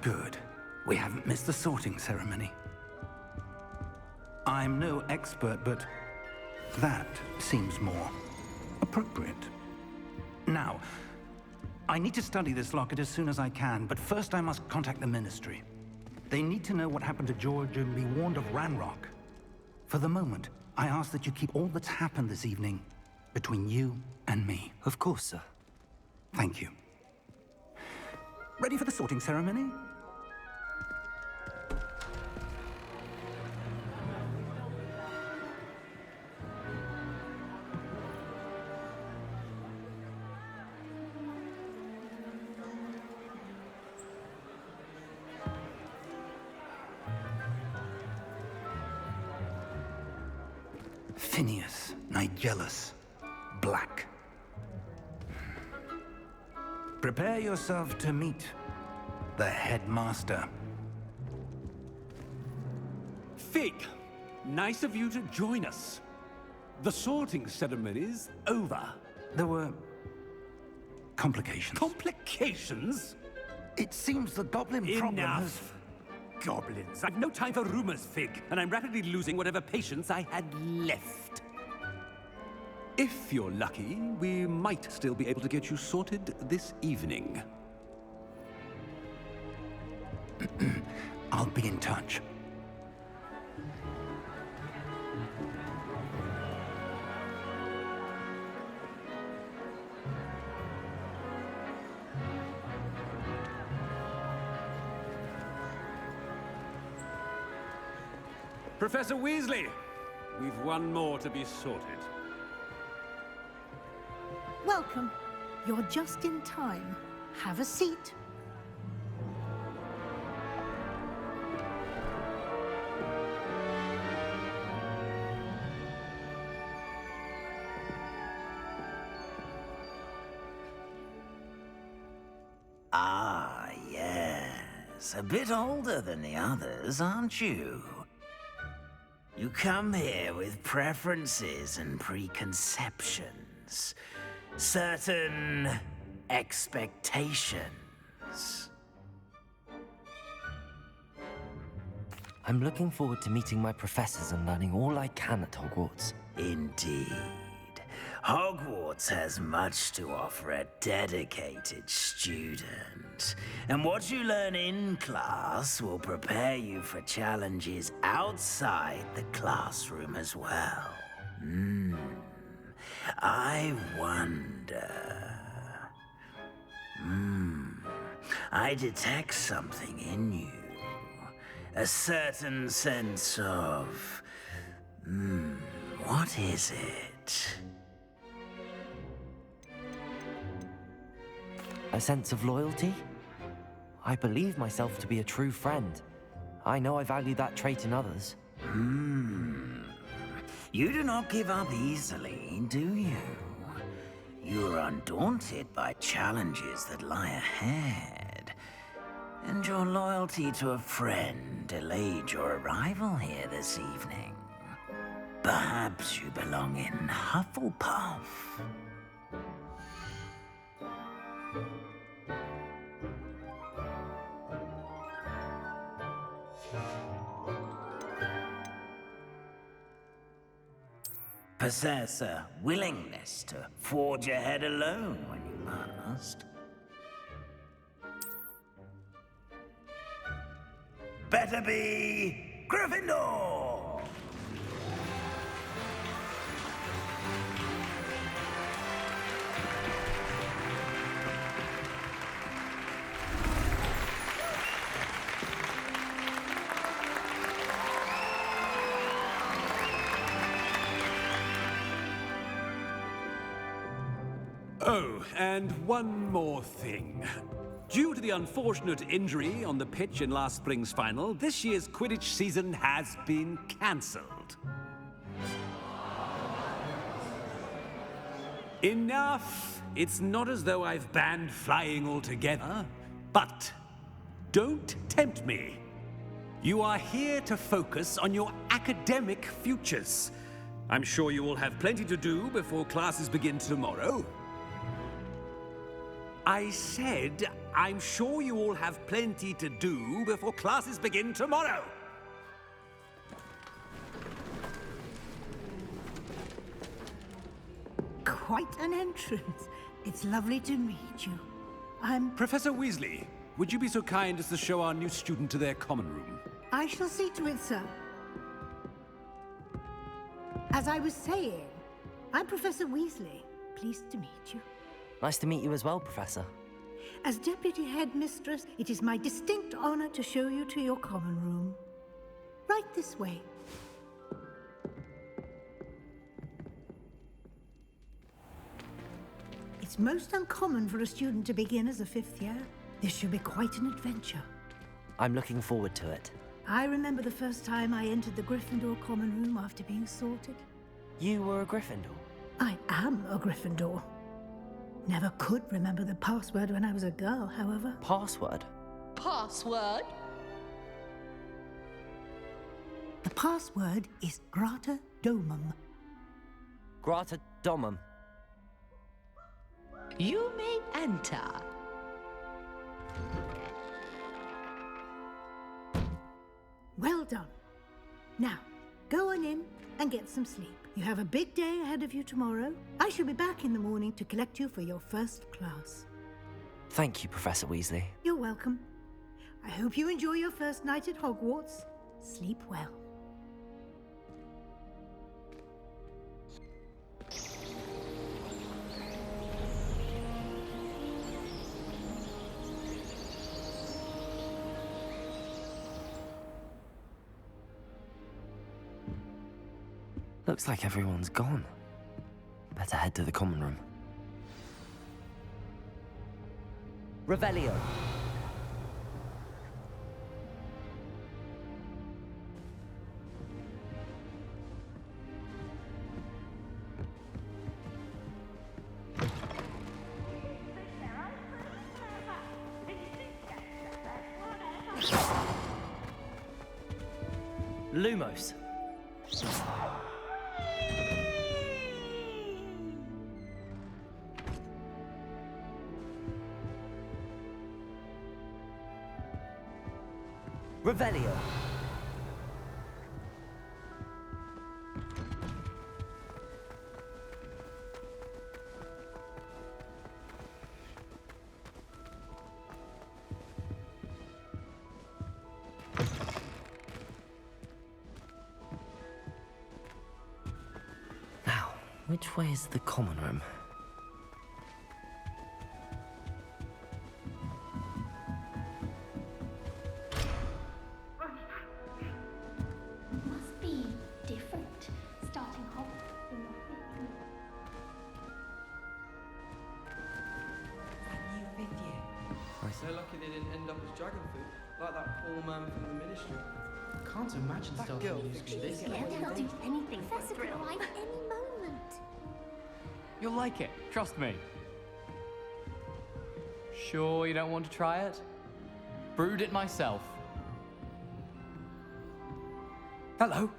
Good. We haven't missed the sorting ceremony. I'm no expert, but that seems more appropriate. Now, I need to study this locket as soon as I can, but first I must contact the Ministry. They need to know what happened to George and be warned of Ranrock. For the moment, I ask that you keep all that's happened this evening between you and me. Of course, sir. Thank you. Ready for the sorting ceremony? Phineas, Nigellus, Black. Prepare yourself to meet the headmaster. Fig, nice of you to join us. The sorting ceremony's over. There were complications. Complications? It seems the goblin problem has... Enough! Goblins. I've no time for rumors, Fig, and I'm rapidly losing whatever patience I had left. If you're lucky, we might still be able to get you sorted this evening. I'll be in touch. Professor Weasley, we've one more to be sorted. Welcome. You're just in time. Have a seat. Ah, yes. A bit older than the others, aren't you? You come here with preferences and preconceptions. Certain expectations. I'm looking forward to meeting my professors and learning all I can at Hogwarts. Indeed. Hogwarts has much to offer a dedicated student. And what you learn in class will prepare you for challenges outside the classroom as well. I wonder... I detect something in you. A certain sense of... what is it? A sense of loyalty? I believe myself to be a true friend. I know I value that trait in others. You do not give up easily, do you? You are undaunted by challenges that lie ahead. And your loyalty to a friend delayed your arrival here this evening. Perhaps you belong in Hufflepuff. Possess a willingness to forge ahead alone when you must. Better be Gryffindor! Oh, and one more thing. Due to the unfortunate injury on the pitch in last spring's final, this year's Quidditch season has been cancelled. Enough! It's not as though I've banned flying altogether, but don't tempt me. You are here to focus on your academic futures. I'm sure you will have plenty to do before classes begin tomorrow. I said, I'm sure you all have plenty to do before classes begin tomorrow. Quite an entrance. It's lovely to meet you. Professor Weasley, would you be so kind as to show our new student to their common room? I shall see to it, sir. As I was saying, I'm Professor Weasley. Pleased to meet you. Nice to meet you as well, Professor. As Deputy Headmistress, it is my distinct honor to show you to your common room. Right this way. It's most uncommon for a student to begin as a fifth year. This should be quite an adventure. I'm looking forward to it. I remember the first time I entered the Gryffindor common room after being sorted. You were a Gryffindor? I am a Gryffindor. Never could remember the password when I was a girl, however. Password? Password? The password is Grata Domum. Grata Domum. You may enter. Well done. Now, go on in and get some sleep. You have a big day ahead of you tomorrow. I shall be back in the morning to collect you for your first class. Thank you, Professor Weasley. You're welcome. I hope you enjoy your first night at Hogwarts. Sleep well. Looks like everyone's gone. Better head to the common room. Revelio. Lumos. Revelio. Now, which way is the common room? Must be different, starting Hogwarts in the 50s. That new fifth year. So lucky they didn't end up as dragon food, like that poor man from the ministry. Can't imagine That starting girl a new thinks school. she's Yeah, they'll do anything for a thrill. Any moment. You'll like it, trust me. Sure you don't want to try it? Brewed it myself. Hello,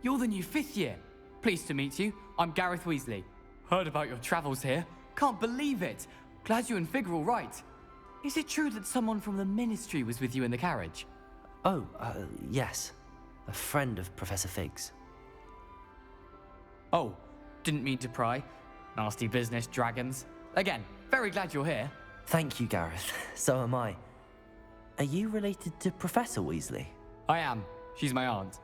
you're the new fifth year. Pleased to meet you. I'm Gareth Weasley. Heard about your travels here. Can't believe it. Glad you and Fig are all right. Is it true that someone from the Ministry was with you in the carriage? Oh, yes. A friend of Professor Fig's. Oh, didn't mean to pry. Nasty business, dragons. Again, very glad you're here. Thank you, Gareth. So am I. Are you related to Professor Weasley? I am. She's my aunt.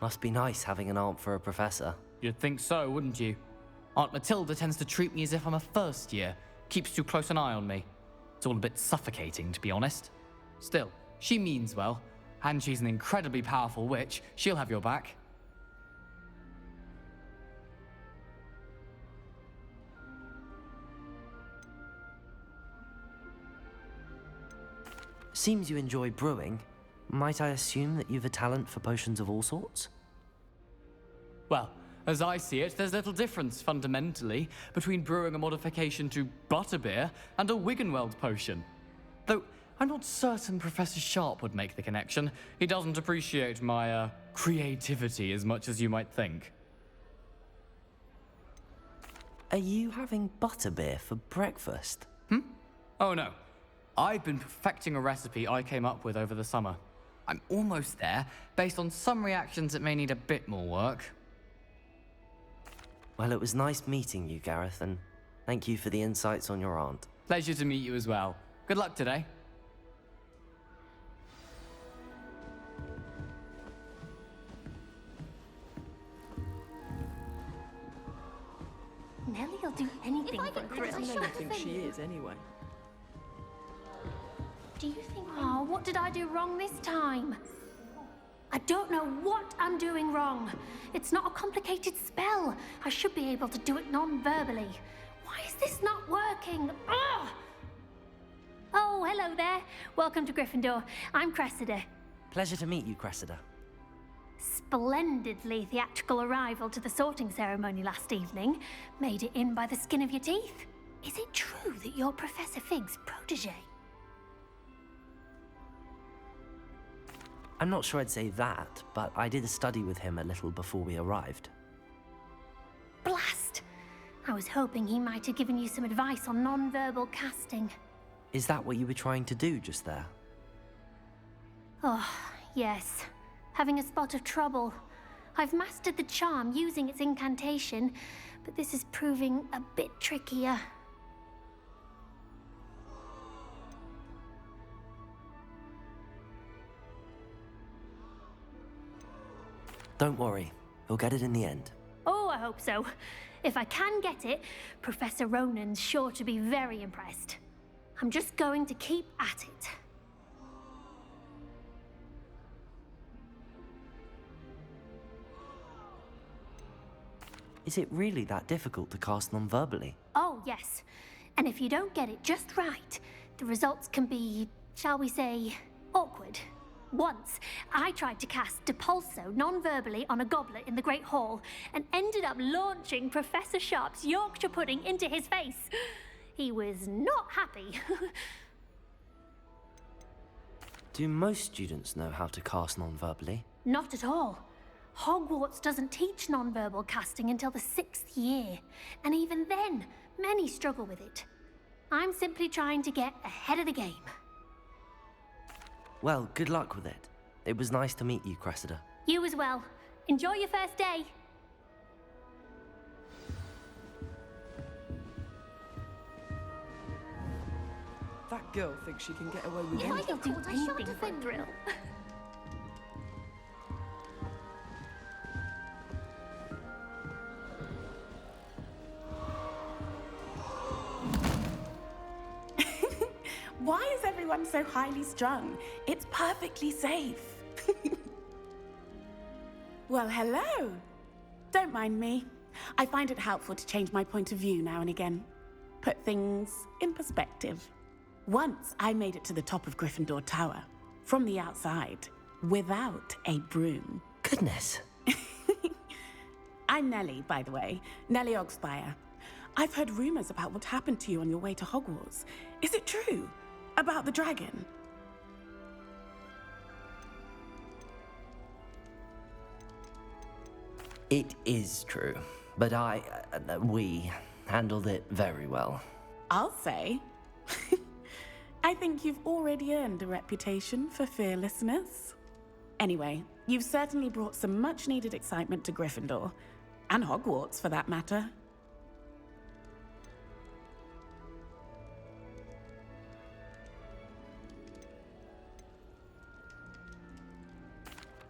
Must be nice having an aunt for a professor. You'd think so, wouldn't you? Aunt Matilda tends to treat me as if I'm a first year. Keeps too close an eye on me. It's all a bit suffocating, to be honest. Still, she means well. And she's an incredibly powerful witch. She'll have your back. Seems you enjoy brewing. Might I assume that you've a talent for potions of all sorts? Well, as I see it, there's little difference, fundamentally, between brewing a modification to butterbeer and a Wiggenweld potion. Though, I'm not certain Professor Sharp would make the connection. He doesn't appreciate my, creativity as much as you might think. Are you having butterbeer for breakfast? Oh no. I've been perfecting a recipe I came up with over the summer. I'm almost there, based on some reactions that may need a bit more work. Well, it was nice meeting you, Gareth, and thank you for the insights on your aunt. Pleasure to meet you as well. Good luck today. Nellie'll do anything for a thrill. I don't think she is, anyway. Do you think... Oh, what did I do wrong this time? I don't know what I'm doing wrong. It's not a complicated spell. I should be able to do it non-verbally. Why is this not working? Ugh! Oh, hello there. Welcome to Gryffindor. I'm Cressida. Pleasure to meet you, Cressida. Splendidly theatrical arrival to the sorting ceremony last evening. Made it in by the skin of your teeth. Is it true that you're Professor Fig's protege? I'm not sure I'd say that, but I did study with him a little before we arrived. Blast! I was hoping he might have given you some advice on non-verbal casting. Is that what you were trying to do just there? Oh, yes. Having a spot of trouble. I've mastered the charm using its incantation, but this is proving a bit trickier. Don't worry, you'll get it in the end. Oh, I hope so. If I can get it, Professor Ronan's sure to be very impressed. I'm just going to keep at it. Is it really that difficult to cast non-verbally? Oh, yes. And if you don't get it just right, the results can be, shall we say, awkward. Once, I tried to cast Depulso non-verbally on a goblet in the Great Hall and ended up launching Professor Sharp's Yorkshire pudding into his face. He was not happy. Do most students know how to cast non-verbally? Not at all. Hogwarts doesn't teach non-verbal casting until the 6th year, and even then, many struggle with it. I'm simply trying to get ahead of the game. Well, good luck with it. It was nice to meet you, Cressida. You as well. Enjoy your first day. That girl thinks she can get away with If I anything. could do anything for a thrill. Why is everyone so highly strung? It's perfectly safe. Well, hello. Don't mind me. I find it helpful to change my point of view now and again. Put things in perspective. Once I made it to the top of Gryffindor Tower, from the outside, without a broom. Goodness. I'm Nellie, by the way. Nellie Ogspire. I've heard rumors about what happened to you on your way to Hogwarts. Is it true? About the dragon? It is true, but we handled it very well. I'll say. I think you've already earned a reputation for fearlessness. Anyway, you've certainly brought some much-needed excitement to Gryffindor. And Hogwarts, for that matter.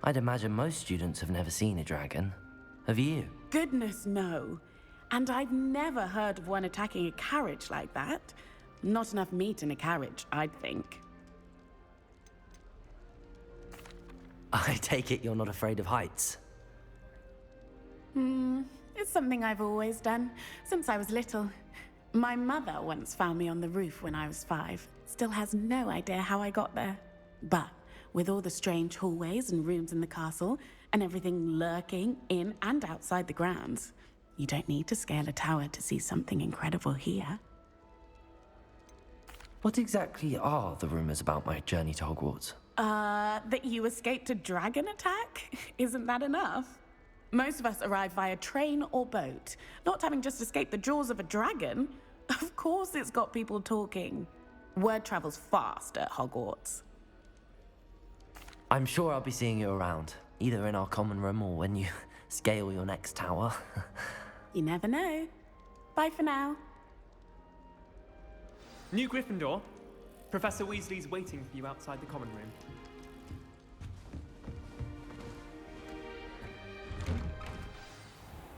I'd imagine most students have never seen a dragon. Have you? Goodness, no. And I've never heard of one attacking a carriage like that. Not enough meat in a carriage, I'd think. I take it you're not afraid of heights. It's something I've always done, since I was little. My mother once found me on the roof when I was 5. Still has no idea how I got there. But with all the strange hallways and rooms in the castle, and everything lurking in and outside the grounds, you don't need to scale a tower to see something incredible here. What exactly are the rumors about my journey to Hogwarts? That you escaped a dragon attack? Isn't that enough? Most of us arrive via train or boat, not having just escaped the jaws of a dragon. Of course it's got people talking. Word travels fast at Hogwarts. I'm sure I'll be seeing you around, either in our common room or when you scale your next tower. You never know. Bye for now. New Gryffindor. Professor Weasley's waiting for you outside the common room.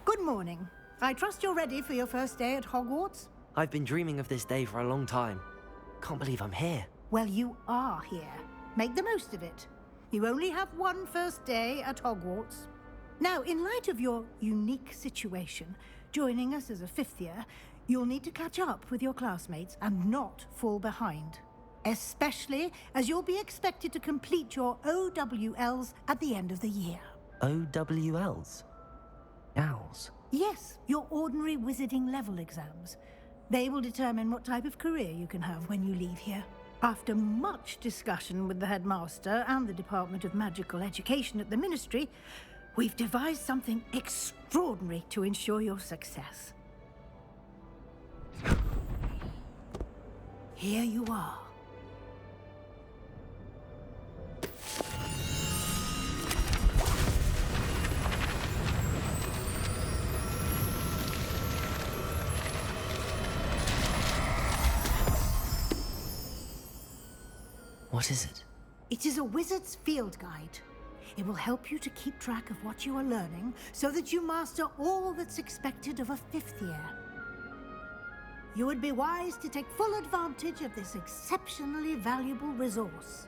Good morning. I trust you're ready for your first day at Hogwarts? I've been dreaming of this day for a long time. Can't believe I'm here. Well, you are here. Make the most of it. You only have one first day at Hogwarts. Now, in light of your unique situation, joining us as a fifth year, you'll need to catch up with your classmates and not fall behind. Especially as you'll be expected to complete your OWLs at the end of the year. OWLs? Owls? Yes, your ordinary wizarding level exams. They will determine what type of career you can have when you leave here. After much discussion with the headmaster and the Department of Magical Education at the Ministry, we've devised something extraordinary to ensure your success. Here you are. What is it? It is a wizard's field guide. It will help you to keep track of what you are learning so that you master all that's expected of a fifth year. You would be wise to take full advantage of this exceptionally valuable resource.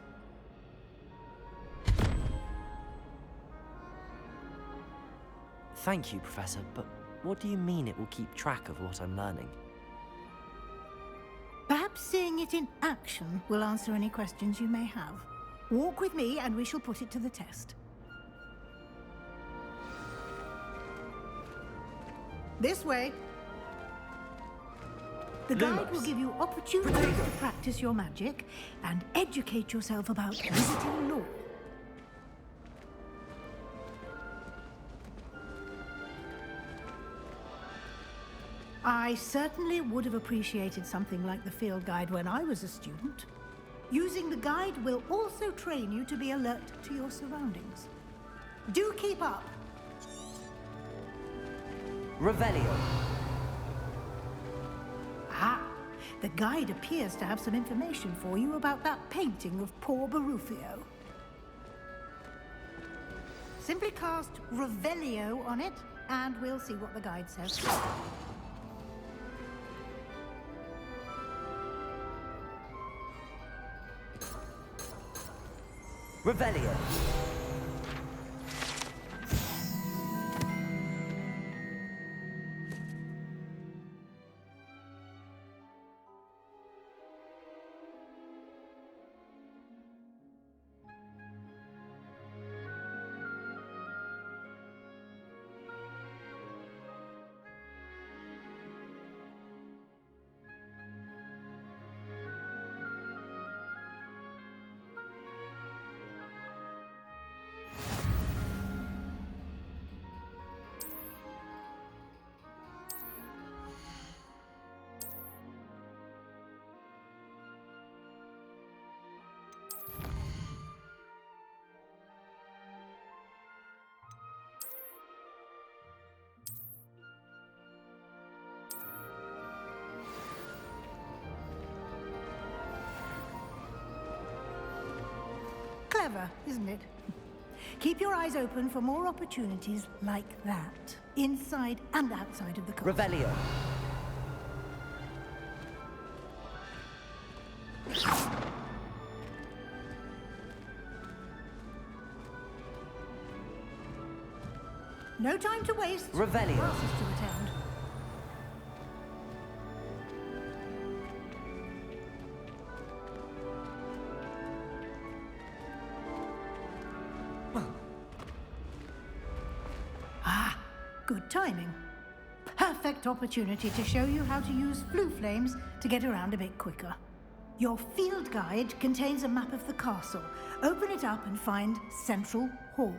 Thank you, Professor, but what do you mean it will keep track of what I'm learning? Perhaps seeing it in action will answer any questions you may have. Walk with me and we shall put it to the test. This way. The guide will give you opportunities to practice your magic and educate yourself about wizarding lore. I certainly would have appreciated something like the field guide when I was a student. Using the guide will also train you to be alert to your surroundings. Do keep up. Revelio. Ah, the guide appears to have some information for you about that painting of poor Barufio. Simply cast Revelio on it, and we'll see what the guide says. Revelio. Clever, isn't it? Keep your eyes open for more opportunities like that, inside and outside of the castle. Revelio. No time to waste. Revelio. Classes to attend. Ah, good timing. Perfect opportunity to show you how to use flue flames to get around a bit quicker. Your field guide contains a map of the castle. Open it up and find Central Hall.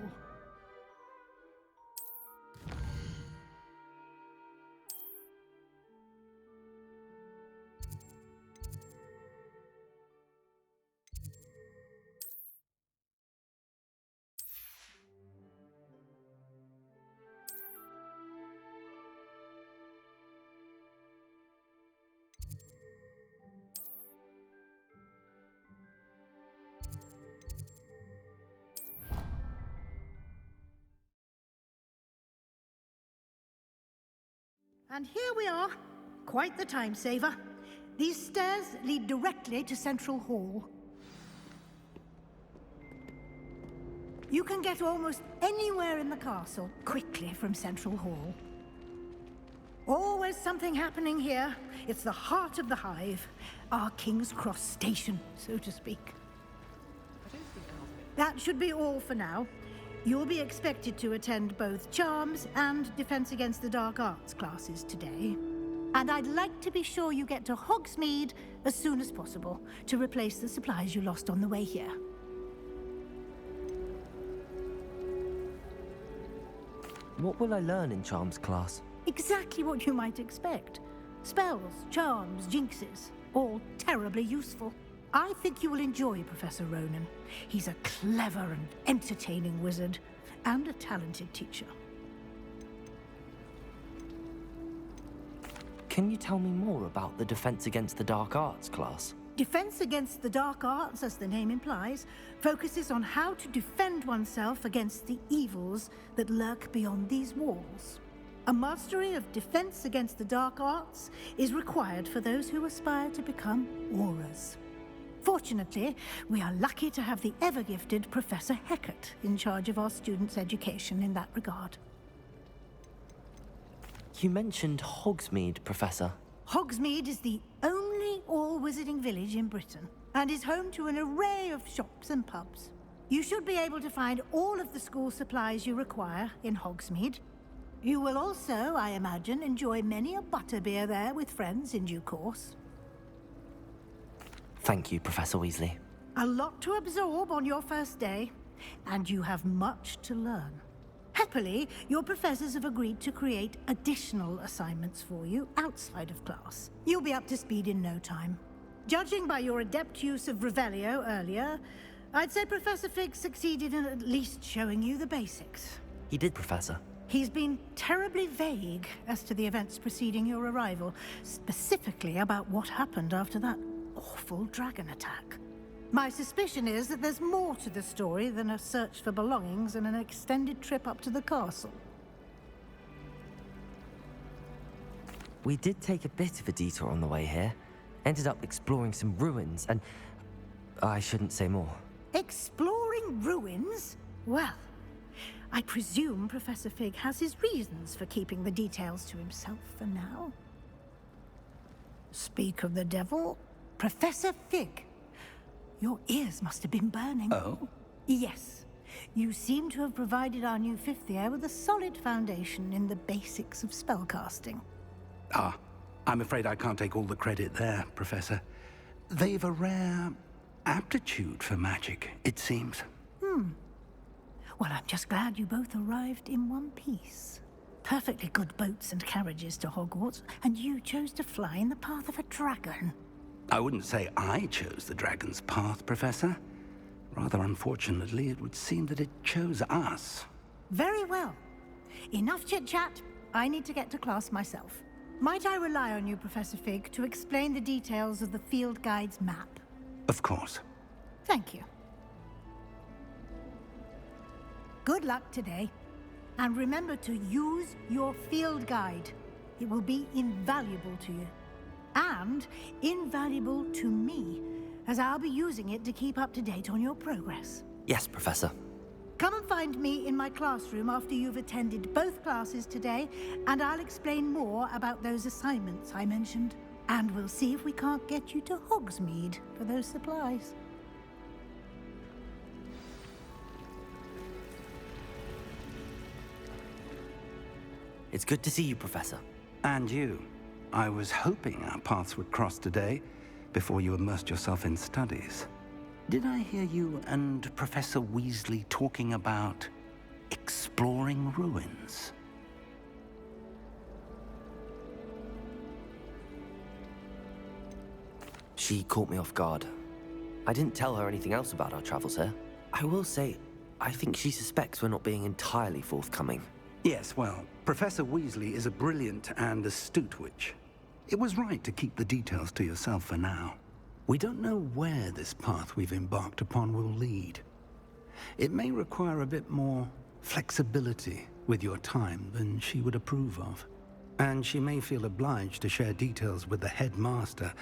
And here we are. Quite the time saver. These stairs lead directly to Central Hall. You can get almost anywhere in the castle quickly from Central Hall. Always something happening here. It's the heart of the Hive. Our King's Cross station, so to speak. That should be all for now. You'll be expected to attend both Charms and Defense Against the Dark Arts classes today. And I'd like to be sure you get to Hogsmeade as soon as possible to replace the supplies you lost on the way here. What will I learn in Charms class? Exactly what you might expect. Spells, charms, jinxes, all terribly useful. I think you will enjoy Professor Ronan. He's a clever and entertaining wizard, and a talented teacher. Can you tell me more about the Defense Against the Dark Arts class? Defense Against the Dark Arts, as the name implies, focuses on how to defend oneself against the evils that lurk beyond these walls. A mastery of Defense Against the Dark Arts is required for those who aspire to become Aurors. Fortunately, we are lucky to have the ever-gifted Professor Hecat in charge of our students' education in that regard. You mentioned Hogsmeade, Professor. Hogsmeade is the only all-wizarding village in Britain, and is home to an array of shops and pubs. You should be able to find all of the school supplies you require in Hogsmeade. You will also, I imagine, enjoy many a butterbeer there with friends in due course. Thank you, Professor Weasley. A lot to absorb on your first day, and you have much to learn. Happily, your professors have agreed to create additional assignments for you outside of class. You'll be up to speed in no time. Judging by your adept use of Revelio earlier, I'd say Professor Fig succeeded in at least showing you the basics. He did, Professor. He's been terribly vague as to the events preceding your arrival, specifically about what happened after that awful dragon attack. My suspicion is that there's more to the story than a search for belongings and an extended trip up to the castle. We did take a bit of a detour on the way here. Ended up exploring some ruins and... I shouldn't say more. Exploring ruins? Well, I presume Professor Fig has his reasons for keeping the details to himself for now. Speak of the devil, Professor Fig. Your ears must have been burning. Oh? Yes. You seem to have provided our new fifth year with a solid foundation in the basics of spellcasting. Ah, I'm afraid I can't take all the credit there, Professor. They've a rare aptitude for magic, it seems. Well, I'm just glad you both arrived in one piece. Perfectly good boats and carriages to Hogwarts, and you chose to fly in the path of a dragon. I wouldn't say I chose the dragon's path, Professor. Rather unfortunately, it would seem that it chose us. Very well. Enough chit-chat. I need to get to class myself. Might I rely on you, Professor Fig, to explain the details of the field guide's map? Of course. Thank you. Good luck today. And remember to use your field guide. It will be invaluable to you. And invaluable to me, as I'll be using it to keep up to date on your progress. Yes, Professor. Come and find me in my classroom after you've attended both classes today, and I'll explain more about those assignments I mentioned. And we'll see if we can't get you to Hogsmeade for those supplies. It's good to see you, Professor. And you. I was hoping our paths would cross today, before you immersed yourself in studies. Did I hear you and Professor Weasley talking about exploring ruins? She caught me off guard. I didn't tell her anything else about our travels here. I will say, I think she suspects we're not being entirely forthcoming. Yes, well, Professor Weasley is a brilliant and astute witch. It was right to keep the details to yourself for now. We don't know where this path we've embarked upon will lead. It may require a bit more flexibility with your time than she would approve of. And she may feel obliged to share details with the headmaster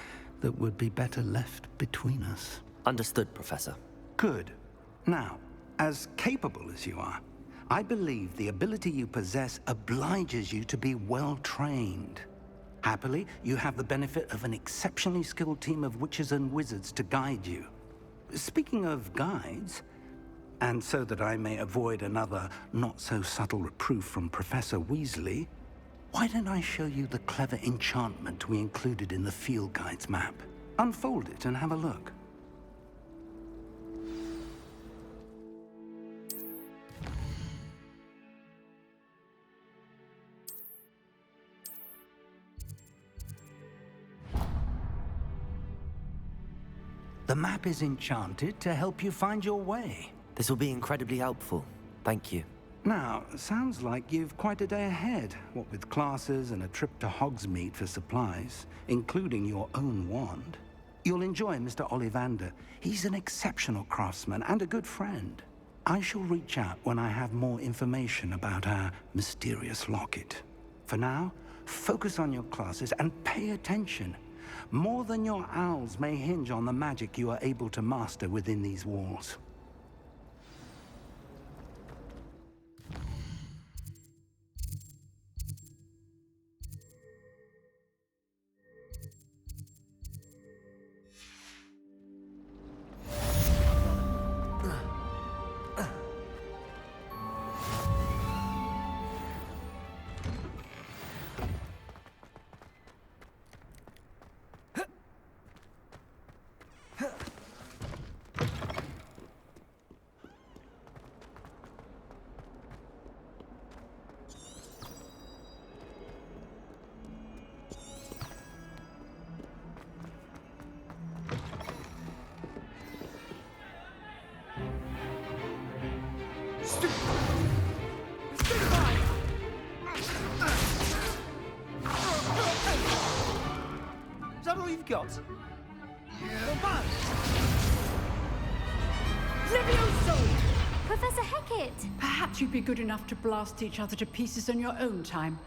that would be better left between us. Understood, Professor. Good. Now, as capable as you are, I believe the ability you possess obliges you to be well-trained. Happily, you have the benefit of an exceptionally skilled team of witches and wizards to guide you. Speaking of guides, and so that I may avoid another not-so-subtle reproof from Professor Weasley, why don't I show you the clever enchantment we included in the field guide's map? Unfold it and have a look. The map is enchanted to help you find your way. This will be incredibly helpful. Thank you. Now, sounds like you've quite a day ahead, what with classes and a trip to Hogsmeade for supplies, including your own wand. You'll enjoy Mr. Ollivander. He's an exceptional craftsman and a good friend. I shall reach out when I have more information about our mysterious locket. For now, focus on your classes and pay attention. More than your owls may hinge on the magic you are able to master within these walls. Is that all you've got? Professor Hecat! Perhaps you'd be good enough to blast each other to pieces in your own time.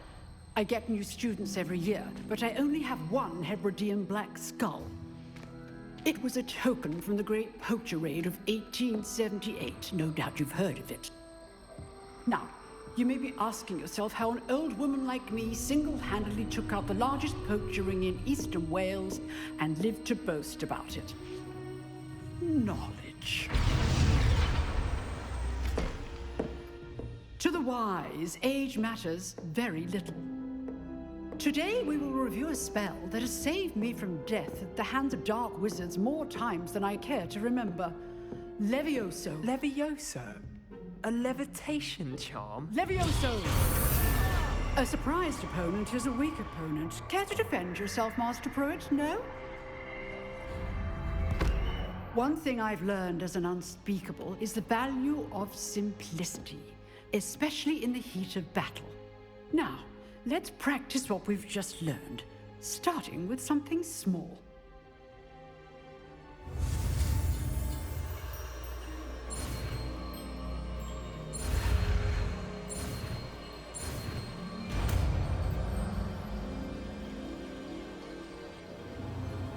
I get new students every year, but I only have one Hebridean black skull. It was a token from the Great Poacher Raid of 1878. No doubt you've heard of it. Now, you may be asking yourself how an old woman like me single-handedly took out the largest poacher ring in eastern Wales and lived to boast about it. Knowledge. To the wise, age matters very little. Today we will review a spell that has saved me from death at the hands of dark wizards more times than I care to remember. Levioso. Levioso? A levitation charm? Levioso! A surprised opponent is a weak opponent. Care to defend yourself, Master Pruitt? No? One thing I've learned as an unspeakable is the value of simplicity, especially in the heat of battle. Now, let's practice what we've just learned, starting with something small.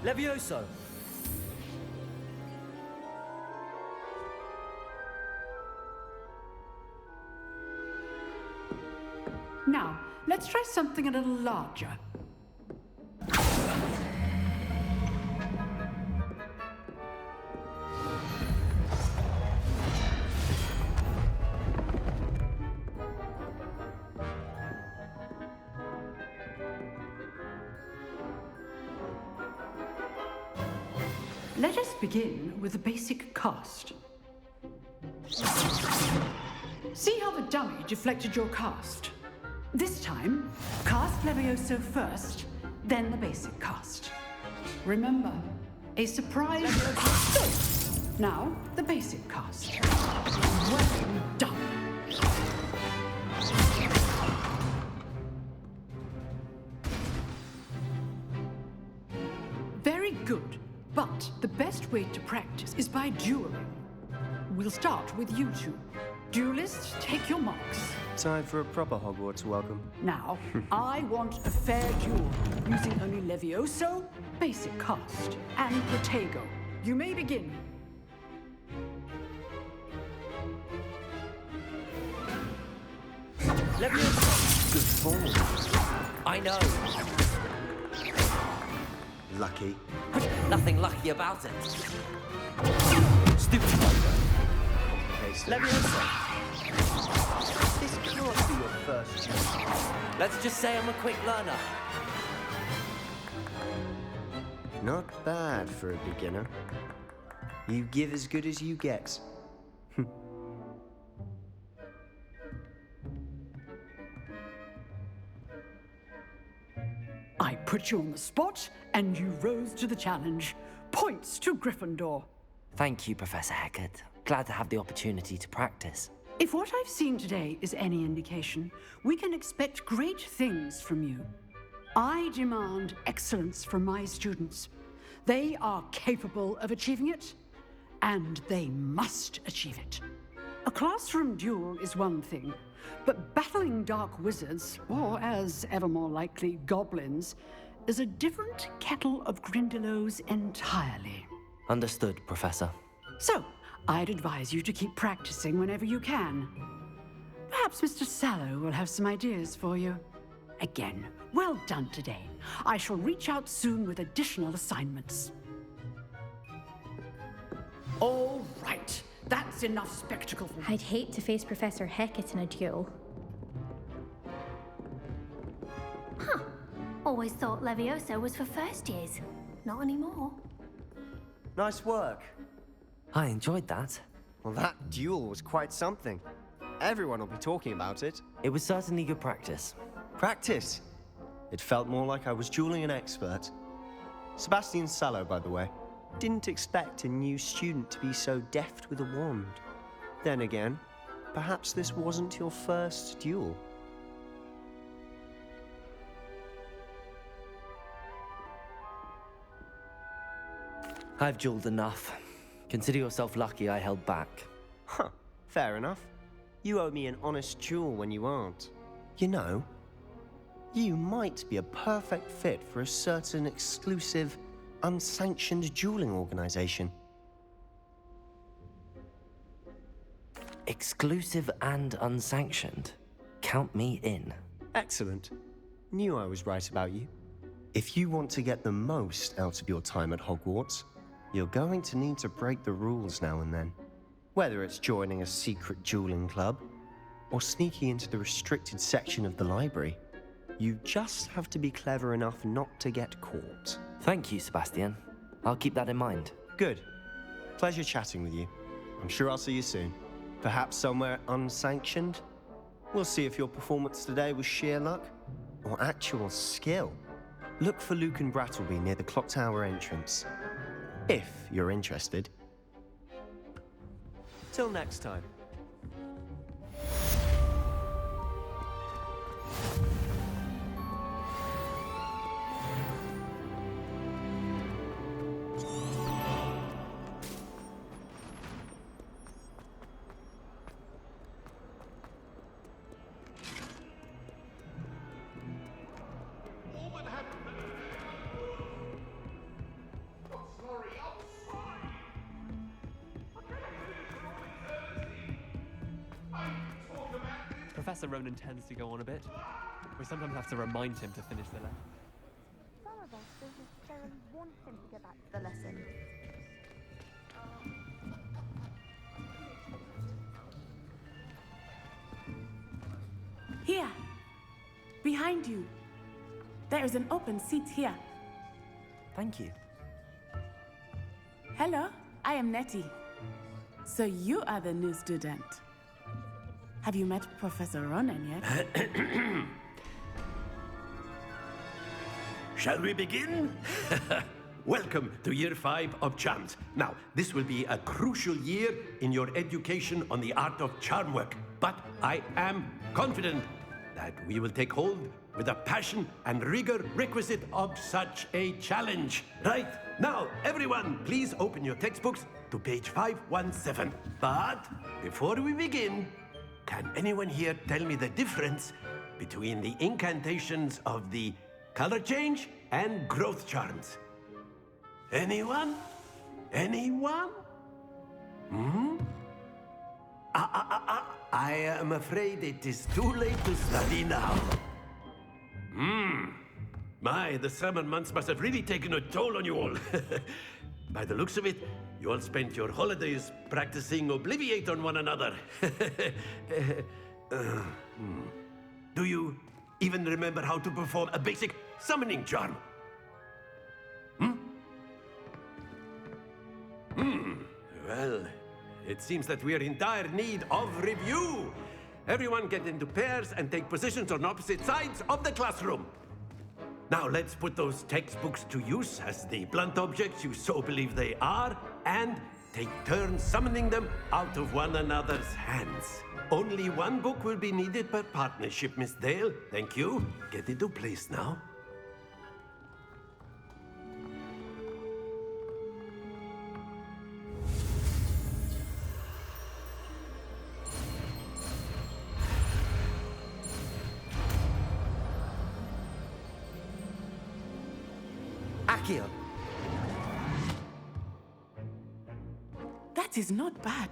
Levioso! Now, let's try something a little larger. Let us begin with the basic cast. See how the dummy deflected your cast? This time, cast Levioso first, then the basic cast. Remember, a surprise... Now, the basic cast. Well done. Very good, but the best way to practice is by dueling. We'll start with you two. Duelists, take your marks. Time for a proper Hogwarts welcome. Now, I want a fair duel, using only Levioso, basic cast, and Protego. You may begin. Levioso! Good form. I know. Lucky. Nothing lucky about it. Stupid Pogo. Levioso! This can't be your first duel. Let's just say I'm a quick learner. Not bad for a beginner. You give as good as you get. I put you on the spot, and you rose to the challenge. Points to Gryffindor. Thank you, Professor Hecat. Glad to have the opportunity to practice. If what I've seen today is any indication, we can expect great things from you. I demand excellence from my students. They are capable of achieving it, and they must achieve it. A classroom duel is one thing, but battling dark wizards, or as ever more likely, goblins, is a different kettle of Grindylows entirely. Understood, Professor. So, I'd advise you to keep practicing whenever you can. Perhaps Mr. Sallow will have some ideas for you. Again, well done today. I shall reach out soon with additional assignments. All right, that's enough spectacle for me. I'd hate to face Professor Hecat in a duel. Huh. Always thought Levioso was for first years. Not anymore. Nice work. I enjoyed that. Well, that duel was quite something. Everyone will be talking about it. It was certainly good practice. Practice? It felt more like I was dueling an expert. Sebastian Sallow, by the way. Didn't expect a new student to be so deft with a wand. Then again, perhaps this wasn't your first duel. I've dueled enough. Consider yourself lucky I held back. Huh, fair enough. You owe me an honest duel when you aren't. You know, you might be a perfect fit for a certain exclusive, unsanctioned dueling organization. Exclusive and unsanctioned. Count me in. Excellent. Knew I was right about you. If you want to get the most out of your time at Hogwarts, you're going to need to break the rules now and then. Whether it's joining a secret dueling club, or sneaking into the restricted section of the library, you just have to be clever enough not to get caught. Thank you, Sebastian. I'll keep that in mind. Good. Pleasure chatting with you. I'm sure I'll see you soon. Perhaps somewhere unsanctioned? We'll see if your performance today was sheer luck, or actual skill. Look for Luke and Brattleby near the clock tower entrance. If you're interested. Till next time. Professor Ronan tends to go on a bit. We sometimes have to remind him to finish the lesson. Some of us don't necessarily want him to get back to the lesson. Here. Behind you. There is an open seat here. Thank you. Hello, I am Nettie. So you are the new student. Have you met Professor Ronan yet? Shall we begin? Welcome to Year 5 of Charms. Now, this will be a crucial year in your education on the art of charm work. But I am confident that we will take hold with the passion and rigor requisite of such a challenge. Right, now, everyone, please open your textbooks to page 517. But before we begin, can anyone here tell me the difference between the incantations of the color change and growth charms? Anyone? Anyone? I am afraid it is too late to study now. My, the summer months must have really taken a toll on you all. By the looks of it, you all spent your holidays practicing Obliviate on one another. Do you even remember how to perform a basic summoning charm? Well, it seems that we are in dire need of review. Everyone get into pairs and take positions on opposite sides of the classroom. Now let's put those textbooks to use as the blunt objects you so believe they are, and take turns summoning them out of one another's hands. Only one book will be needed per partnership, Miss Dale. Thank you. Get into place now. Accio! That is not bad.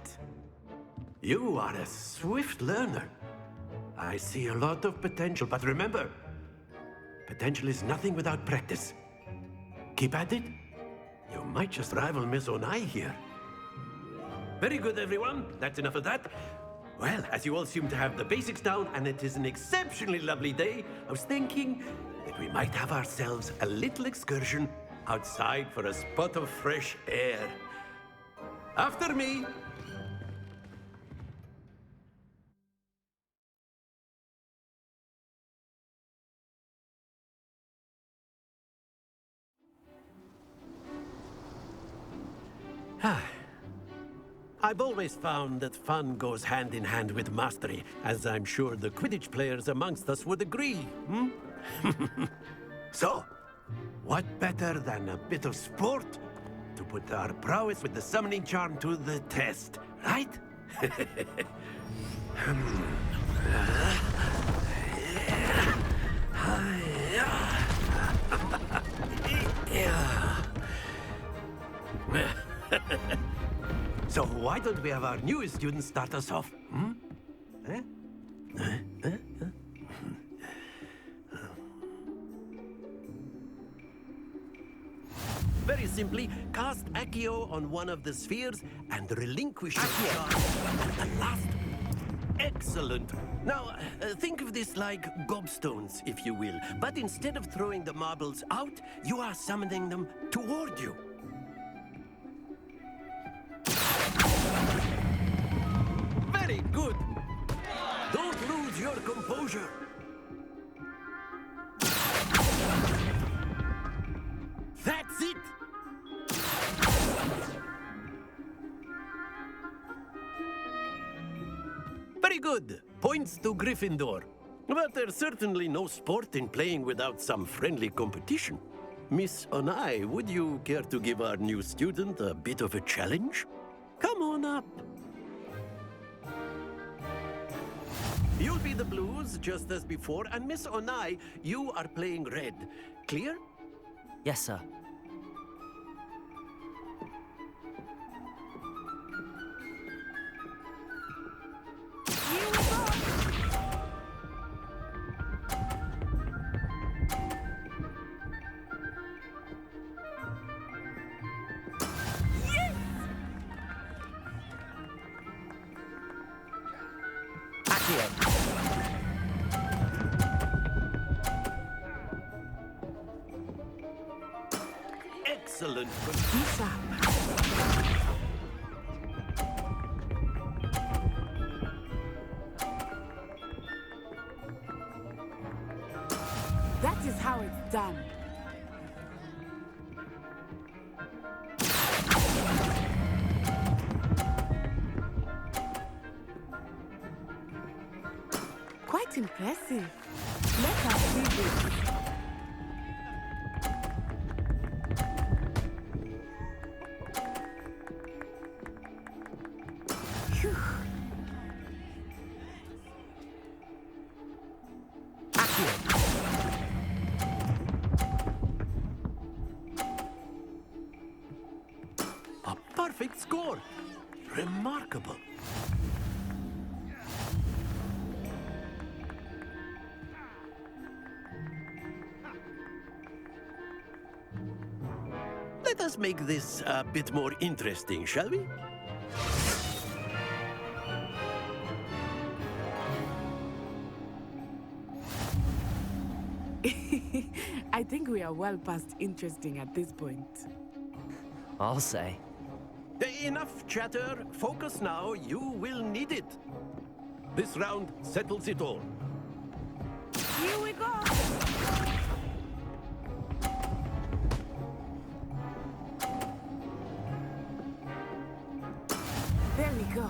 You are a swift learner. I see a lot of potential, but remember, potential is nothing without practice. Keep at it. You might just rival Miss Onai here. Very good, everyone. That's enough of that. Well, as you all seem to have the basics down, and it is an exceptionally lovely day, I was thinking that we might have ourselves a little excursion outside for a spot of fresh air. After me. I've always found that fun goes hand in hand with mastery, as I'm sure the Quidditch players amongst us would agree, So, what better than a bit of sport to put our prowess with the summoning charm to the test, right? So why don't we have our newest student start us off? Very simply, cast Accio on one of the spheres and relinquish your charge at the last. Excellent. Now, think of this like gobstones, if you will. But instead of throwing the marbles out, you are summoning them toward you. Very good. Don't lose your composure. That's it. Very good. Points to Gryffindor. But there's certainly no sport in playing without some friendly competition. Miss Onai, would you care to give our new student a bit of a challenge? Come on up. You'll be the blues, just as before, and Miss Onai, you are playing red. Clear? Yes, sir. Excellent. Who's up? done. Quite impressive. Let us see this. Phew. A perfect score. Remarkable. Let us make this a bit more interesting, shall we? I think we are well past interesting at this point. I'll say. Enough chatter. Focus now. You will need it. This round settles it all. Here we go! There we go.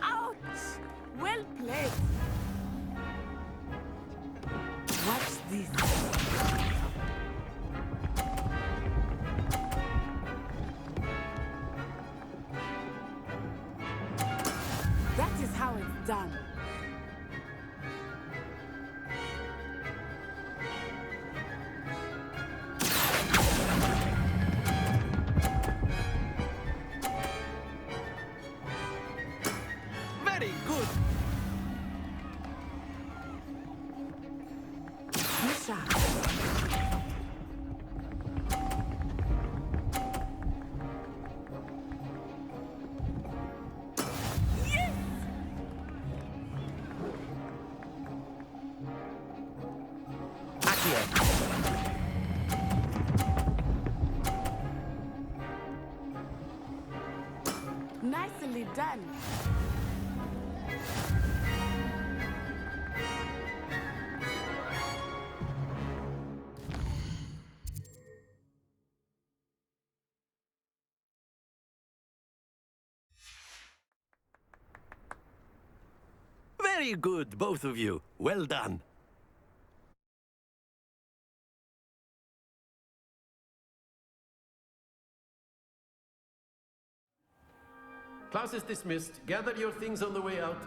Ouch! Well played. Watch this. That is how it's done. Very good. Misha. Yes! Nicely done. Very good, both of you. Well done. Class is dismissed. Gather your things on the way out.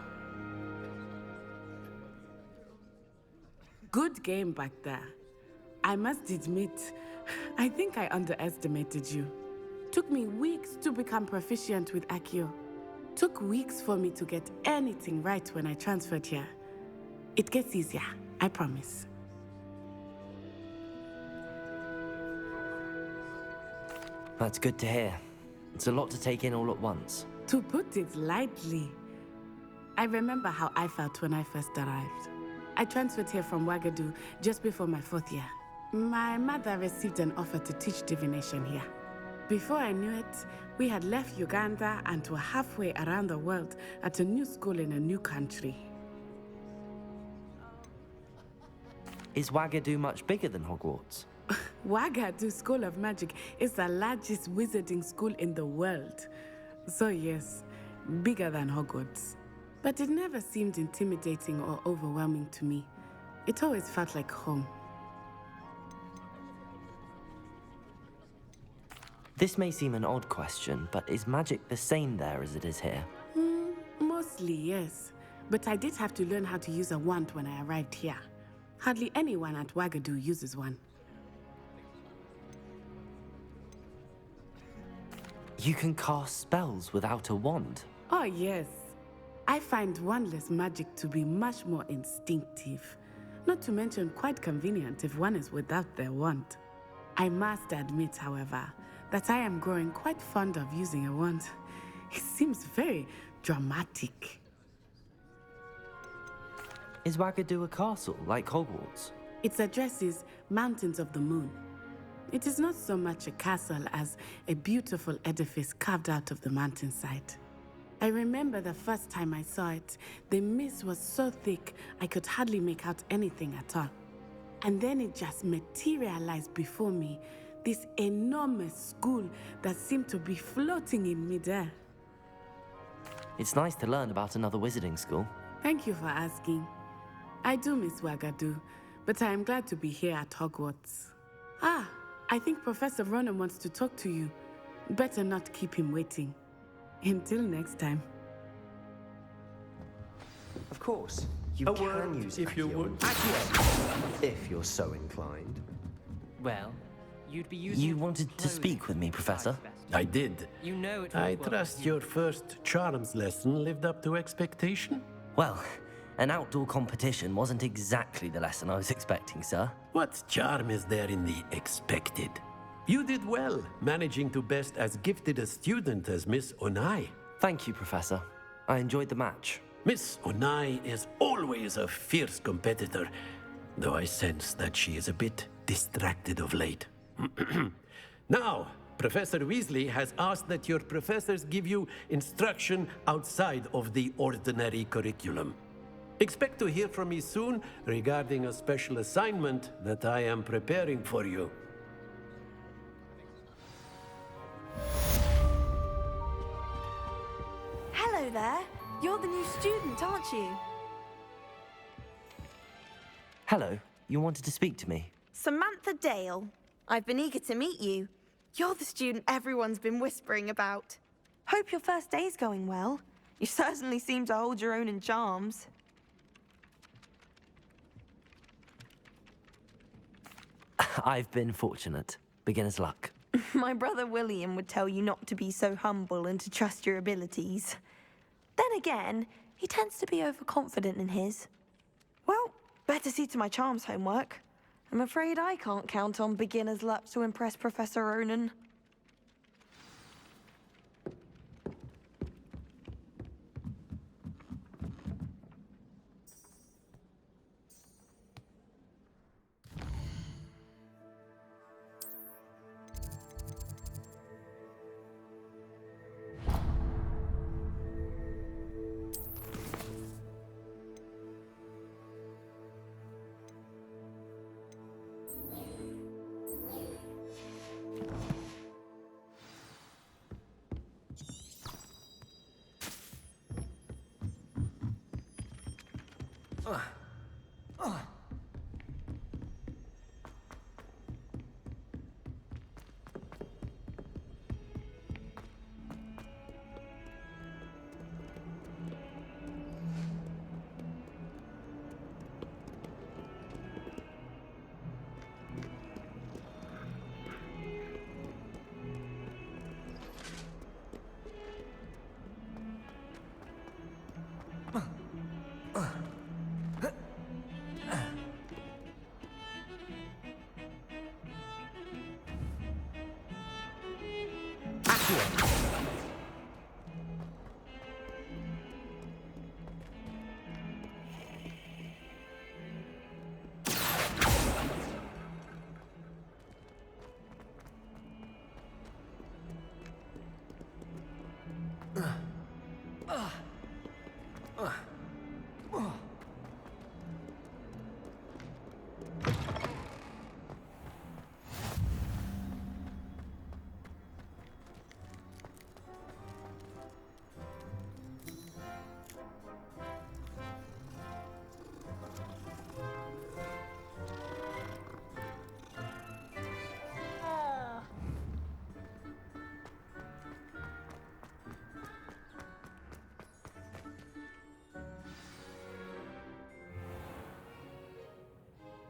Good game back there. I must admit, I think I underestimated you. Took me weeks to become proficient with Accio. Took weeks for me to get anything right when I transferred here. It gets easier, I promise. That's good to hear. It's a lot to take in all at once. To put it lightly, I remember how I felt when I first arrived. I transferred here from Wagadu just before my 4th year. My mother received an offer to teach divination here. Before I knew it, we had left Uganda and were halfway around the world at a new school in a new country. Is Wagadu much bigger than Hogwarts? Wagadu School of Magic is the largest wizarding school in the world. So yes, bigger than Hogwarts. But it never seemed intimidating or overwhelming to me. It always felt like home. This may seem an odd question, but is magic the same there as it is here? Mostly, yes. But I did have to learn how to use a wand when I arrived here. Hardly anyone at Wagadu uses one. You can cast spells without a wand? Oh, yes. I find wandless magic to be much more instinctive. Not to mention quite convenient if one is without their wand. I must admit, however, that I am growing quite fond of using a wand. It seems very dramatic. Is Wagadu a castle like Hogwarts? Its address is Mountains of the Moon. It is not so much a castle as a beautiful edifice carved out of the mountainside. I remember the first time I saw it, the mist was so thick I could hardly make out anything at all. And then it just materialized before me, this enormous school that seemed to be floating in midair. It's nice to learn about another wizarding school. Thank you for asking. I do miss Wagadu, but I am glad to be here at Hogwarts. Ah, I think Professor Ronan wants to talk to you. Better not keep him waiting. Until next time. Of course, you A can word, use if you Accio. would. If you're so inclined. Well, you'd be using. You wanted to speak with me, Professor? I did. You know it. I trust your first charms lesson lived up to expectation? Well, an outdoor competition wasn't exactly the lesson I was expecting, sir. What charm is there in the expected? You did well, managing to best as gifted a student as Miss Onai. Thank you, Professor. I enjoyed the match. Miss Onai is always a fierce competitor, though I sense that she is a bit distracted of late. Now, Professor Weasley has asked that your professors give you instruction outside of the ordinary curriculum. Expect to hear from me soon regarding a special assignment that I am preparing for you. Hello there. You're the new student, aren't you? Hello, you wanted to speak to me? Samantha Dale. I've been eager to meet you. You're the student everyone's been whispering about. Hope your first day's going well. You certainly seem to hold your own in charms. I've been fortunate. Beginner's luck. My brother William would tell you not to be so humble and to trust your abilities. Then again, he tends to be overconfident in his. Well, better see to my charms homework. I'm afraid I can't count on beginner's luck to impress Professor Ronan.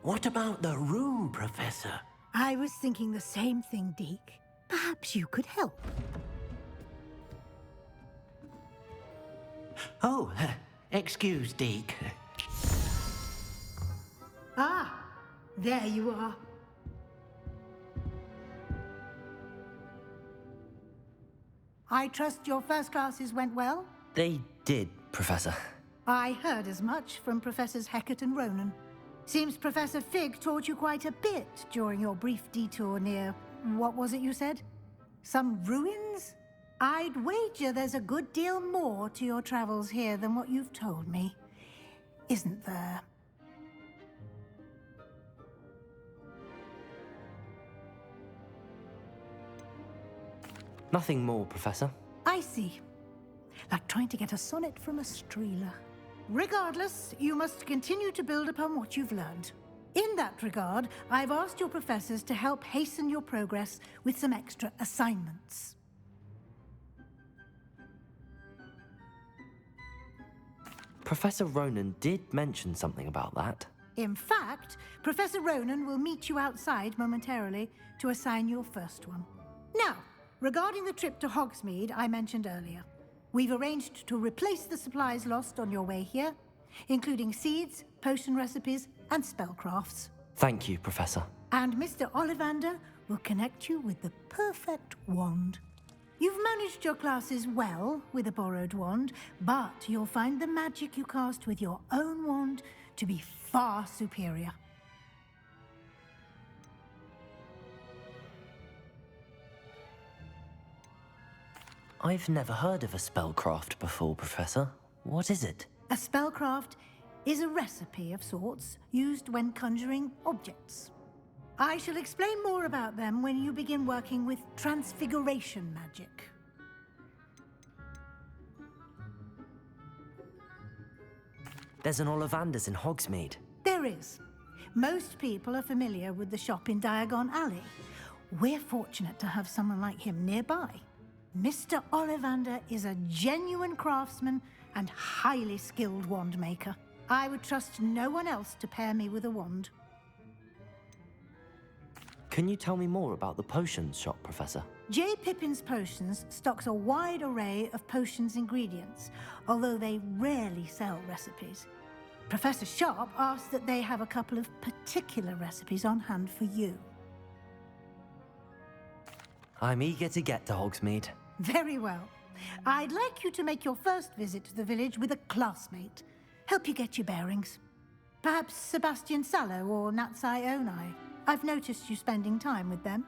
What about the room, Professor? I was thinking the same thing, Deke. Perhaps you could help. Oh, excuse, Deke. Ah, there you are. I trust your first classes went well? They did, Professor. I heard as much from Professors Hecat and Ronan. Seems Professor Fig taught you quite a bit during your brief detour near... what was it you said? Some ruins? I'd wager there's a good deal more to your travels here than what you've told me. Isn't there? Nothing more, Professor. I see. Like trying to get a sonnet from a streeler. Regardless, you must continue to build upon what you've learned. In that regard, I've asked your professors to help hasten your progress with some extra assignments. Professor Ronan did mention something about that. In fact, Professor Ronan will meet you outside momentarily to assign your first one. Now, regarding the trip to Hogsmeade I mentioned earlier, we've arranged to replace the supplies lost on your way here, including seeds, potion recipes, and spellcrafts. Thank you, Professor. And Mr. Ollivander will connect you with the perfect wand. You've managed your classes well with a borrowed wand, but you'll find the magic you cast with your own wand to be far superior. I've never heard of a spellcraft before, Professor. What is it? A spellcraft is a recipe of sorts used when conjuring objects. I shall explain more about them when you begin working with transfiguration magic. There's an Ollivander's in Hogsmeade. There is. Most people are familiar with the shop in Diagon Alley. We're fortunate to have someone like him nearby. Mr. Ollivander is a genuine craftsman and highly skilled wand maker. I would trust no one else to pair me with a wand. Can you tell me more about the potions shop, Professor? J. Pippin's Potions stocks a wide array of potions ingredients, although they rarely sell recipes. Professor Sharp asked that they have a couple of particular recipes on hand for you. I'm eager to get to Hogsmeade. Very well. I'd like you to make your first visit to the village with a classmate. Help you get your bearings. Perhaps Sebastian Sallow or Natsai Onai. I've noticed you spending time with them.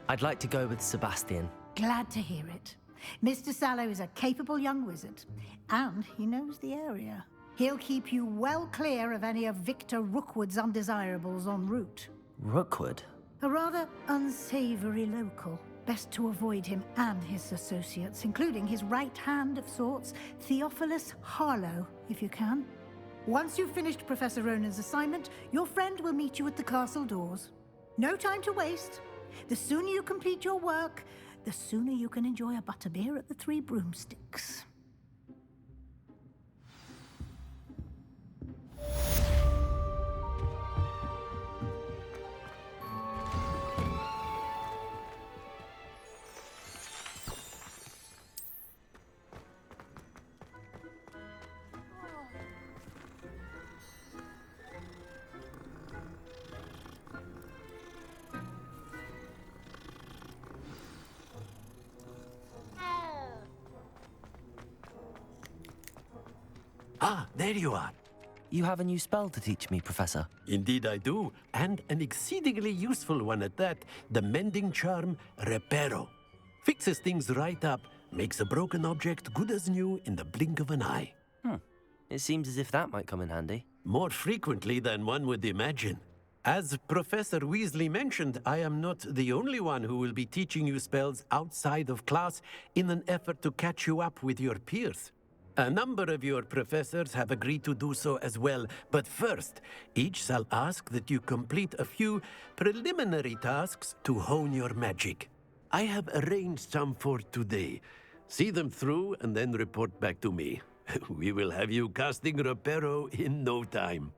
I'd like to go with Sebastian. Glad to hear it. Mr. Sallow is a capable young wizard, and he knows the area. He'll keep you well clear of any of Victor Rookwood's undesirables en route. Rookwood? A rather unsavory local. Best to avoid him and his associates, including his right hand of sorts, Theophilus Harlow, if you can. Once you've finished Professor Ronan's assignment, your friend will meet you at the castle doors. No time to waste. The sooner you complete your work, the sooner you can enjoy a butterbeer at the Three Broomsticks. Ah, there you are. You have a new spell to teach me, Professor. Indeed I do, and an exceedingly useful one at that. The mending charm, Reparo. Fixes things right up, makes a broken object good as new in the blink of an eye. It seems as if that might come in handy. More frequently than one would imagine. As Professor Weasley mentioned, I am not the only one who will be teaching you spells outside of class in an effort to catch you up with your peers. A number of your professors have agreed to do so as well, but first, each shall ask that you complete a few preliminary tasks to hone your magic. I have arranged some for today. See them through and then report back to me. We will have you casting Reparo in no time.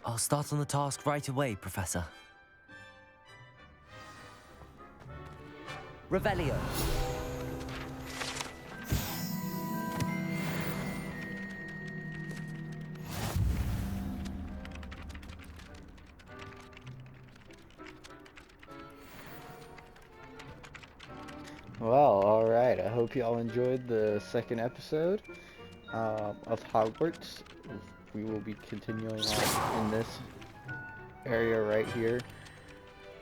I'll start on the task right away, Professor. Revelio. Well, alright. I hope y'all enjoyed the second episode of Hogwarts. We will be continuing on in this area right here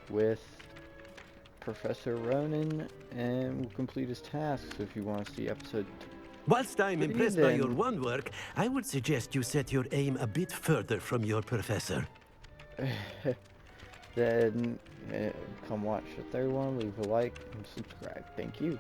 with Professor Ronan, and we'll complete his tasks. So if you want to see episode Whilst I'm 3, impressed by your then- one work, I would suggest you set your aim a bit further from your professor. then come watch the third one, leave a like and subscribe. Thank you.